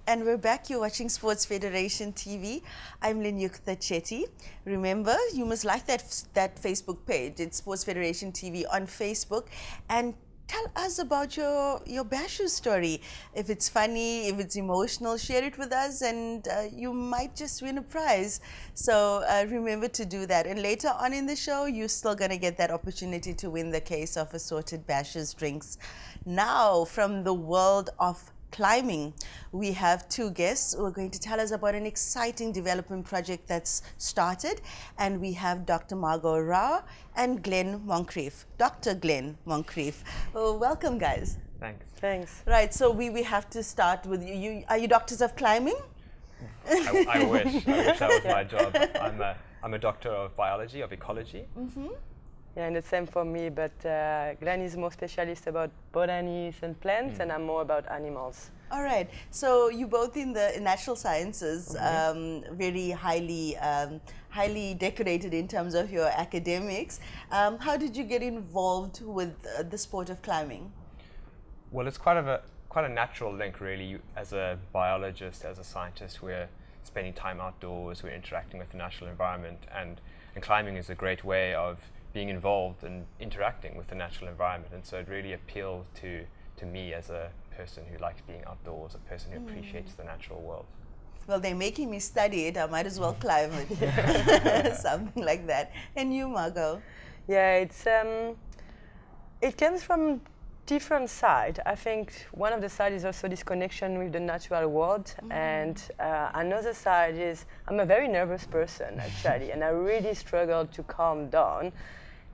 And we're back. You're watching Sports Federation TV. I'm Lenyukta Chetty. Remember, you must like that Facebook page. It's Sports Federation TV on Facebook. And tell us about your Bashu story. If it's funny, if it's emotional, share it with us and you might just win a prize. So remember to do that. And later on in the show, you're still going to get that opportunity to win the case of assorted Bashu's drinks. Now, from the world of climbing, we have two guests who are going to tell us about an exciting development project that's started, and we have Dr. Margaux and Glenn Moncrief. Dr. Glenn Moncrief. Welcome, guys. Thanks. Thanks. Right, so we have to start with you. Are you doctors of climbing? I wish that was my job. I'm a doctor of biology, of ecology. Mm-hmm. Yeah, and the same for me, but Glenn is more specialist about botany and plants, and I'm more about animals. All right. So you both in the natural sciences, very highly decorated in terms of your academics. How did you get involved with the sport of climbing? Well, it's quite a natural link, really. As a biologist, as a scientist, we're spending time outdoors, we're interacting with the natural environment, and climbing is a great way of being involved and interacting with the natural environment. And so it really appealed to me as a person who likes being outdoors, a person who appreciates the natural world. Well, they're making me study it. I might as well climb it. Something like that. And you, Margaux? Yeah, it comes from different side. I think one of the side is also this connection with the natural world, and another side is I'm a very nervous person actually, and I really struggle to calm down.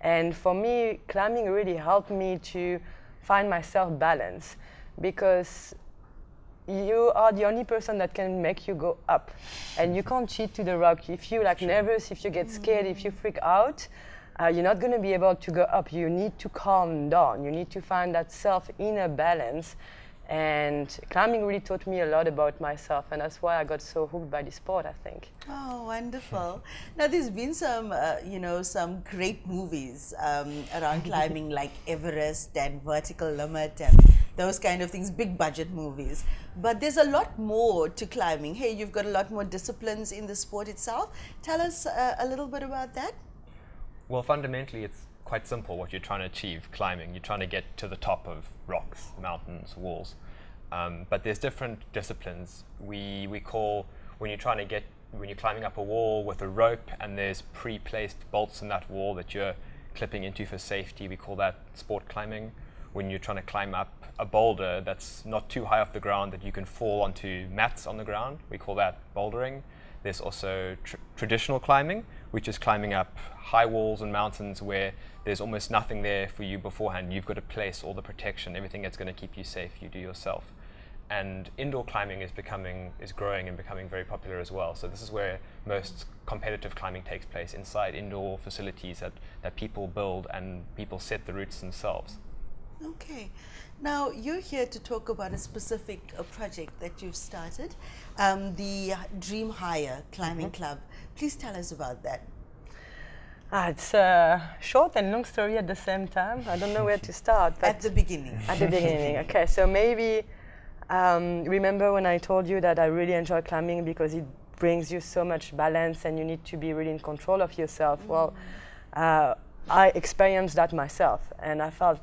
And for me, climbing really helped me to find my self-balance, because you are the only person that can make you go up, and you can't cheat to the rock. If you're like nervous, if you get scared, if you freak out, you're not going to be able to go up. You need to calm down. You need to find that self-inner balance. And climbing really taught me a lot about myself, and that's why I got so hooked by the sport, I think. Oh, wonderful. Now, there's been some, some great movies around climbing, like Everest and Vertical Limit and those kind of things, big budget movies. But there's a lot more to climbing. Hey, you've got a lot more disciplines in the sport itself. Tell us a little bit about that. Well, fundamentally, it's quite simple what you're trying to achieve climbing. You're trying to get to the top of rocks, mountains, walls. But there's different disciplines. We call, when you're climbing up a wall with a rope and there's pre-placed bolts in that wall that you're clipping into for safety, we call that sport climbing. When you're trying to climb up a boulder that's not too high off the ground that you can fall onto mats on the ground, we call that bouldering. There's also traditional climbing, which is climbing up high walls and mountains where there's almost nothing there for you beforehand. You've got to place all the protection, everything that's going to keep you safe, you do yourself. And indoor climbing is growing and becoming very popular as well. So this is where most competitive climbing takes place, inside indoor facilities that people build and people set the routes themselves. Okay. Now, you're here to talk about a specific project that you've started, the Dream Higher Climbing Club. Please tell us about that. It's a short and long story at the same time. I don't know where to start. But at the beginning. At the beginning, okay. So maybe remember when I told you that I really enjoy climbing because it brings you so much balance and you need to be really in control of yourself. Well, I experienced that myself, and I felt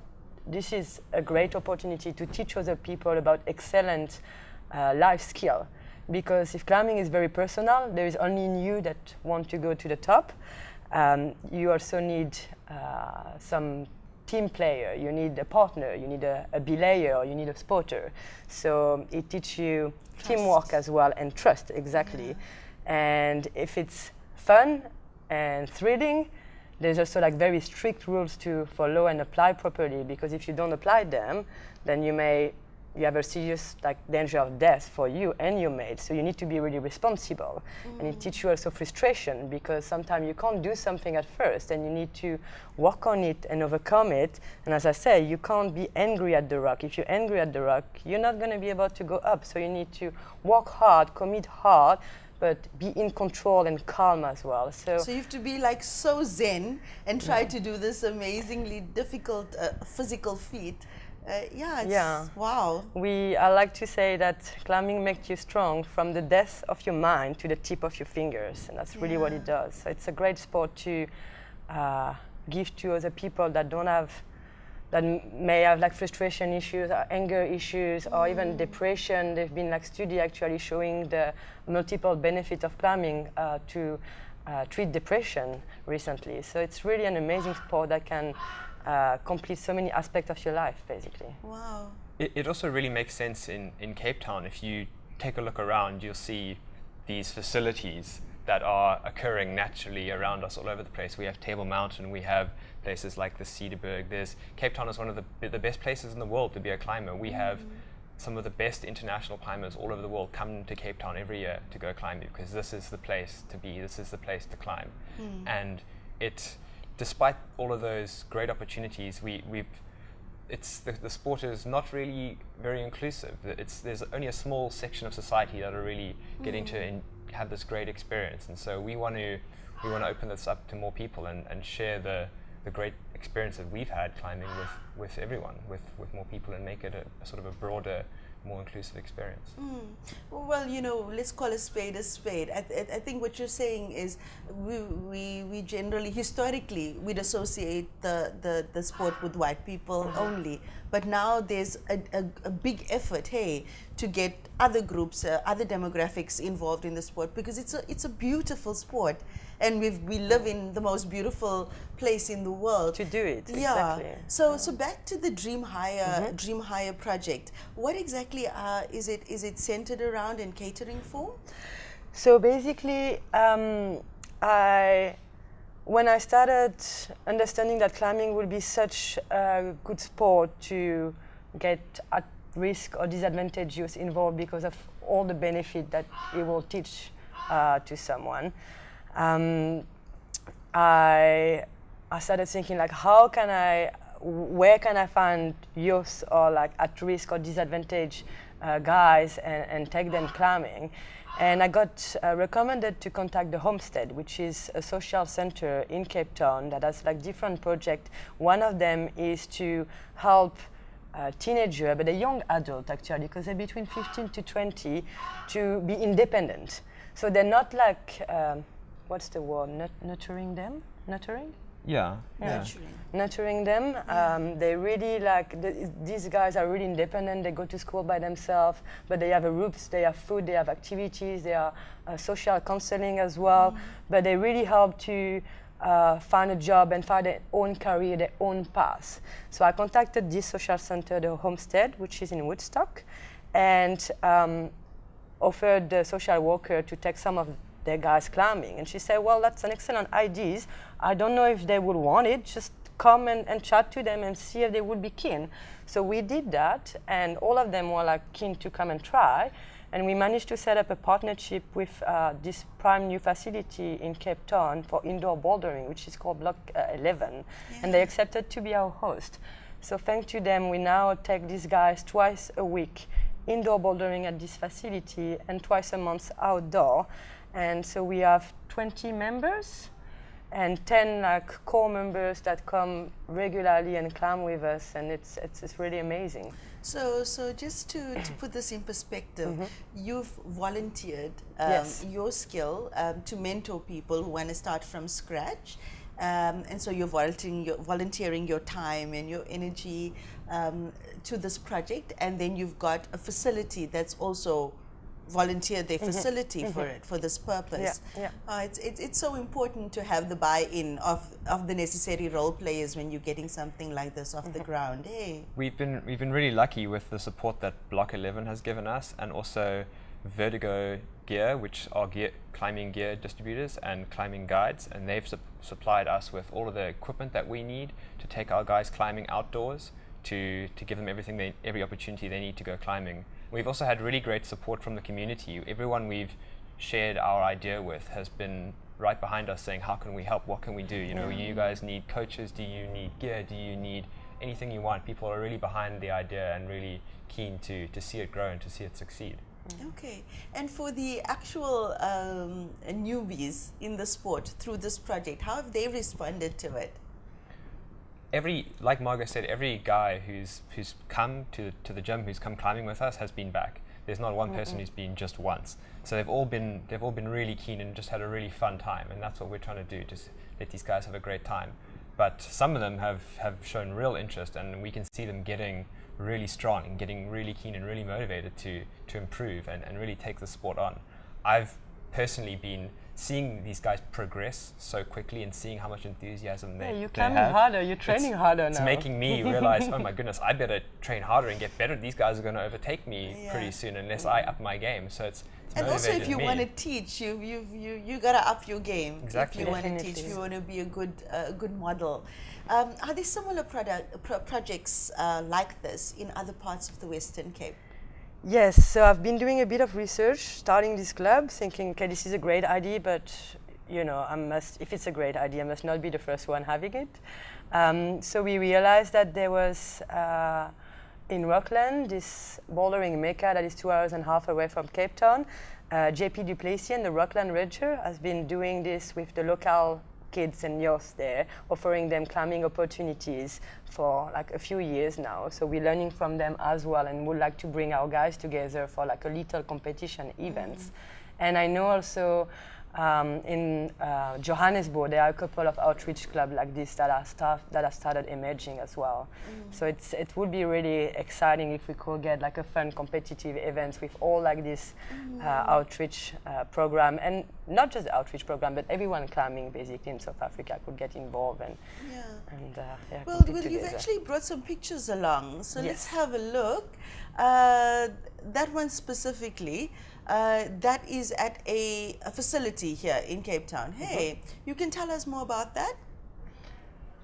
this is a great opportunity to teach other people about excellent life skill. Because if climbing is very personal, there is only you that want to go to the top. You also need some team player, you need a partner, you need a belayer, you need a spotter. So it teaches you teamwork as well, and trust, exactly. Yeah. And if it's fun and thrilling, there's also like very strict rules to follow and apply properly, because if you don't apply them, then you have a serious danger of death for you and your mate. So you need to be really responsible. And it teaches you also frustration, because sometimes you can't do something at first and you need to work on it and overcome it. And as I say, you can't be angry at the rock. If you're angry at the rock, you're not going to be able to go up. So you need to work hard, commit hard, but be in control and calm as well. So you have to be like so zen and try to do this amazingly difficult physical feat Yeah, it's, Yeah. wow. I like to say that climbing makes you strong from the depth of your mind to the tip of your fingers, and that's really what it does. So it's a great sport to give to other people that don't have, that may have like frustration issues, or anger issues, or even depression. There've been like study actually showing the multiple benefits of climbing to treat depression recently. So it's really an amazing sport that can complete so many aspects of your life, basically. Wow. It also really makes sense in Cape Town. If you take a look around, you'll see these facilities that are occurring naturally around us all over the place. We have Table Mountain, we have places like the Cedarburg. Cape Town is one of the best places in the world to be a climber. We have some of the best international climbers all over the world come to Cape Town every year to go climbing, because this is the place to be, this is the place to climb. And despite all of those great opportunities, the sport is not really very inclusive. There's only a small section of society that are really getting to have this great experience, and so we want to open this up to more people and share the great experience that we've had climbing with everyone, with more people, and make it a sort of a broader, more inclusive experience. Well, you know, let's call a spade a spade. I think what you're saying is we generally, historically, we'd associate the sport with white people only. But now there's a big effort, hey, to get other groups, other demographics involved in the sport, because it's a beautiful sport. And we live in the most beautiful place in the world To do it, yeah. exactly. So back to the Dream Higher project. What exactly is it centered around and catering for? So basically, when I started understanding that climbing would be such a good sport to get at risk or disadvantaged youth involved because of all the benefit that it will teach to someone, I started thinking like, where can I find youth or like at risk or disadvantaged guys and take them climbing? And I got recommended to contact the Homestead, which is a social center in Cape Town that has like different projects. One of them is to help teenager, but a young adult actually, because they're between 15 to 20, to be independent. So they're not like, what's the word, nurturing them? Nurturing? Yeah. Nurturing them. They really like, these guys are really independent. They go to school by themselves, but they have a roof, they have food, they have activities, they are social counseling as well. But they really help to find a job and find their own career, their own path. So I contacted this social center, the Homestead, which is in Woodstock, and offered the social worker to take some of their guys climbing. And she said, well, that's an excellent idea. I don't know if they would want it. Just come and chat to them and see if they would be keen. So we did that, and all of them were like keen to come and try. And we managed to set up a partnership with this prime new facility in Cape Town for indoor bouldering, which is called Block 11. And they accepted to be our host. So thanks to them, we now take these guys twice a week indoor bouldering at this facility and twice a month outdoor. And so we have 20 members and 10 like core members that come regularly and climb with us, and it's really amazing. So just to put this in perspective, you've volunteered Yes. your skill to mentor people who want to start from scratch. And so you're volunteering your time and your energy to this project, and then you've got a facility that's also volunteered their facility for it, for this purpose. It's so important to have the buy-in of the necessary role players when you're getting something like this off the ground. Hey. We've been really lucky with the support that Block 11 has given us, and also Vertigo Gear, which are climbing gear distributors and climbing guides, and they've supplied us with all of the equipment that we need to take our guys climbing outdoors, to give them every opportunity they need to go climbing. We've also had really great support from the community. Everyone we've shared our idea with has been right behind us saying, how can we help? What can we do? You know, you guys need coaches? Do you need gear? Do you need anything you want? People are really behind the idea and really keen to see it grow and to see it succeed. Okay, and for the actual newbies in the sport through this project, how have they responded to it? like Margaux said, every guy who's come to the gym, who's come climbing with us, has been back. There's not one person who's been just once. So they've all been really keen and just had a really fun time, and that's what we're trying to do, just let these guys have a great time. But some of them have shown real interest, and we can see them getting really strong and getting really keen and really motivated to improve and really take the sport on. I've personally been seeing these guys progress so quickly and seeing how much enthusiasm they you're have. climbing harder, you're training harder now. It's making me realize, oh my goodness, I better train harder and get better. These guys are going to overtake me pretty soon unless I up my game. So it's and also, if you me. want to teach, you gotta up your game. Exactly. If you want to teach, if you want to be a good model. Are there similar projects like this in other parts of the Western Cape? Yes, so I've been doing a bit of research, starting this club, thinking, okay, this is a great idea, but you know, if it's a great idea, I must not be the first one having it. So we realized that there was in Rockland this bouldering mecca that is 2.5 hours away from Cape Town. JP Duplessis and the Rockland Ranger has been doing this with the local kids and youth there, offering them climbing opportunities for like a few years now. So we're learning from them as well, and would like to bring our guys together for like a little competition events. And I know also in Johannesburg there are a couple of outreach clubs like this that are started emerging as well. So it would be really exciting if we could get like a fun competitive events with all like this outreach program, and not just the outreach program, but everyone climbing basically in South Africa could get involved and well, you've actually brought some pictures along, so let's have a look. That one specifically. That is at a facility here in Cape Town. Hey, you can tell us more about that?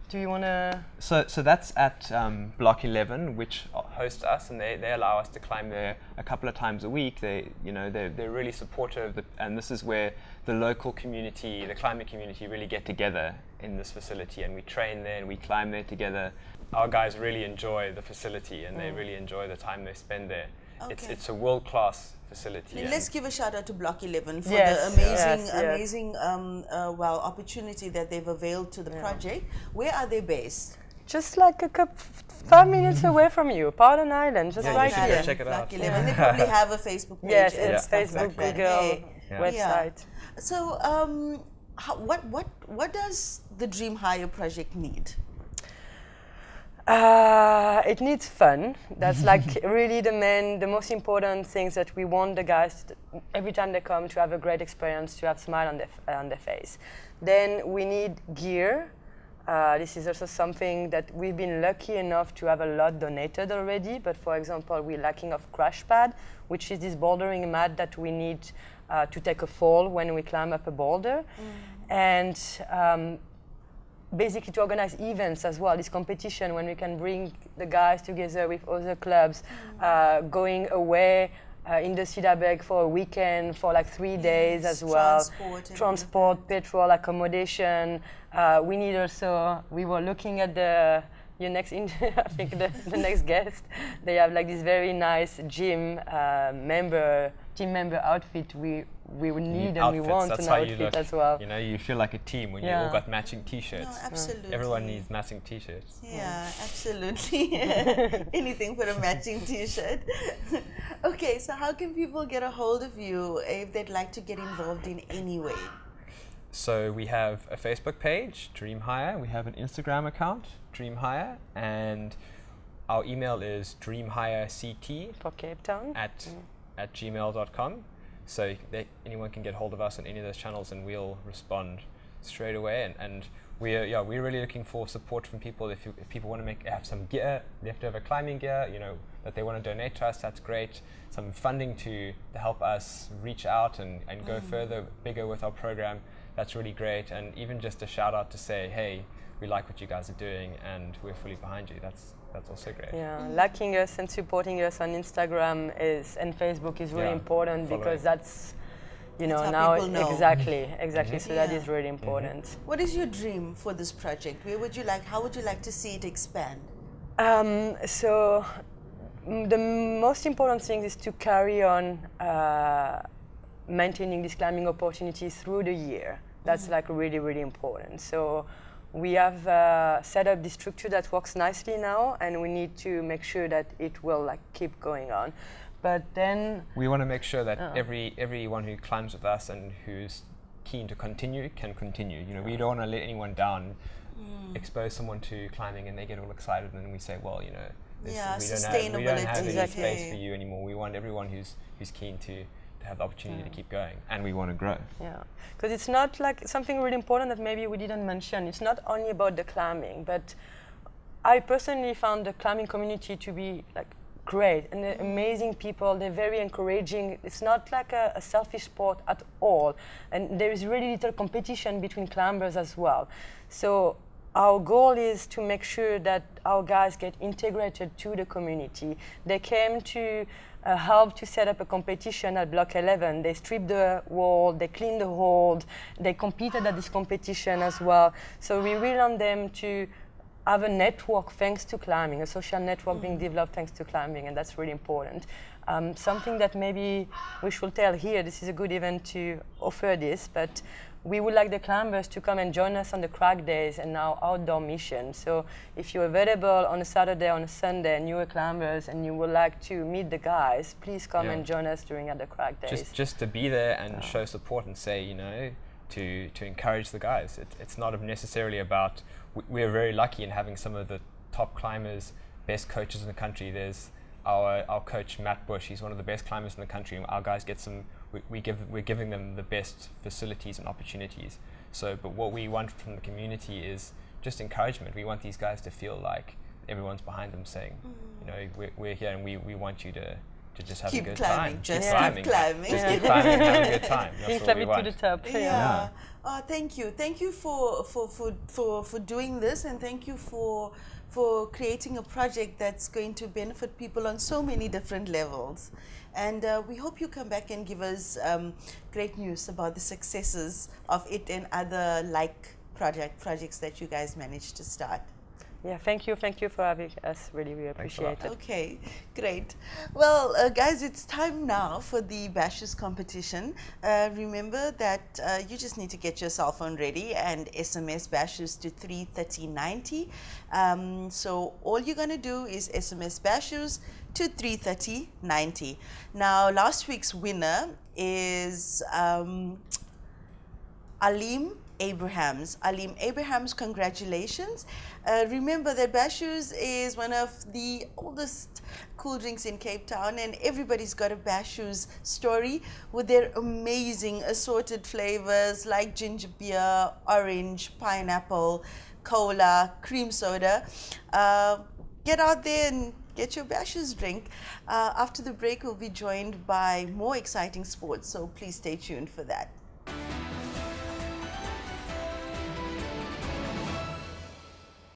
Do you want to? So that's at Block 11, which hosts us, and they allow us to climb there a couple of times a week. They're really supportive, and this is where the local community, the climbing community, really get together in this facility, and we train there and we climb there together. Our guys really enjoy the facility, and they really enjoy the time they spend there. Okay. It's a world-class facility. Let's give a shout out to Block 11 for Yes, the amazing opportunity that they've availed to the project. Where are they based? Just like 5 minutes away from you, Pardon Island, just right you should here. go check it Block out. 11. They probably have a Facebook page. Yes, and it's stuff Facebook, like that. Google, website. So, what does the Dream Higher project need? It needs fun. That's like really the most important things that we want the guys every time they come to have a great experience, to have a smile on their face. Then we need gear. This is also something that we've been lucky enough to have a lot donated already. But for example, we're lacking of crash pad, which is this bouldering mat that we need to take a fall when we climb up a boulder, and basically to organize events as well, this competition when we can bring the guys together with other clubs, going away in the Cederberg for a weekend for like 3 days as well. Transport, petrol, accommodation. We need also, we were looking at your next, I think the next guest, they have like this very nice team member outfit we would need and we want an outfit as well. You know, you feel like a team when you all got matching T-shirts. No, absolutely. Everyone needs matching T-shirts. Yeah, absolutely. Anything for a matching T-shirt. Okay, so how can people get a hold of you if they'd like to get involved in any way? So we have a Facebook page, Dream Higher. We have an Instagram account, Dream Higher, and our email is dreamhigherct For Cape Town at gmail.com. So anyone can get hold of us on any of those channels, and we'll respond straight away. And we're really looking for support from people. If people want to have some gear, leftover climbing gear, that they want to donate to us, that's great. Some funding to help us reach out and go further, bigger with our program, that's really great. And even just a shout out to say, hey, we like what you guys are doing and we're fully behind you. That's also great. Yeah, liking us and supporting us on Instagram and Facebook is really important, because that's how now people know. exactly. So that is really important. What is your dream for this project? How would you like to see it expand? So the most important thing is to carry on maintaining these climbing opportunities through the year. That's like really, really important. So we have set up this structure that works nicely now, and we need to make sure that it will like keep going on. But then we want to make sure that everyone who climbs with us and who's keen to continue can continue. You know, we don't want to let anyone down, expose someone to climbing, and they get all excited, and then we say, well, you know, we don't have any space for you anymore. We want everyone who's keen to have the opportunity to keep going, and we want to grow. Yeah, because it's not like something really important that maybe we didn't mention. It's not only about the climbing, but I personally found the climbing community to be like great and they're amazing people. They're very encouraging. It's not like a selfish sport at all, and there is really little competition between climbers as well. So our goal is to make sure that our guys get integrated to the community. They came to help to set up a competition at Block 11. They stripped the wall, they cleaned the hold, they competed at this competition as well. So we really want them to have a network thanks to climbing, a social network being developed thanks to climbing, and that's really important. Something that maybe we should tell here, this is a good event to offer this, but we would like the climbers to come and join us on the crack days and our outdoor mission. So if you're available on a Saturday, on a Sunday, and you're climbers and you would like to meet the guys, please come and join us during the crack days. Just to be there and show support and say, you know, to encourage the guys. It's not necessarily about, we're very lucky in having some of the top climbers, best coaches in the country. There's our coach, Matt Bush, he's one of the best climbers in the country, and our guys get some, we're giving them the best facilities and opportunities. So, but what we want from the community is just encouragement. We want these guys to feel like everyone's behind them saying, you know, we're here and we want you to just have a good time. Just keep climbing. Just keep climbing and have a good time. That's what we want. To the top. Yeah. Oh, thank you. Thank you for doing this, and thank you for creating a project that's going to benefit people on so many different levels. And we hope you come back and give us great news about the successes of it and other like projects that you guys managed to start. Yeah, thank you for having us. Really, we appreciate it. Okay, great. Well, guys, it's time now for the Bashes competition. Remember that you just need to get your cell phone ready and SMS Bashes to 33090. So all you're going to do is SMS Bashes to 33090. Now, last week's winner is Alim Abrahams. Alim Abrahams, congratulations. Remember that Bashes is one of the oldest cool drinks in Cape Town, and everybody's got a Bashes story with their amazing assorted flavors like ginger beer, orange, pineapple, cola, cream soda. Get out there and get your Bashes drink. After the break, we'll be joined by more exciting sports, so please stay tuned for that.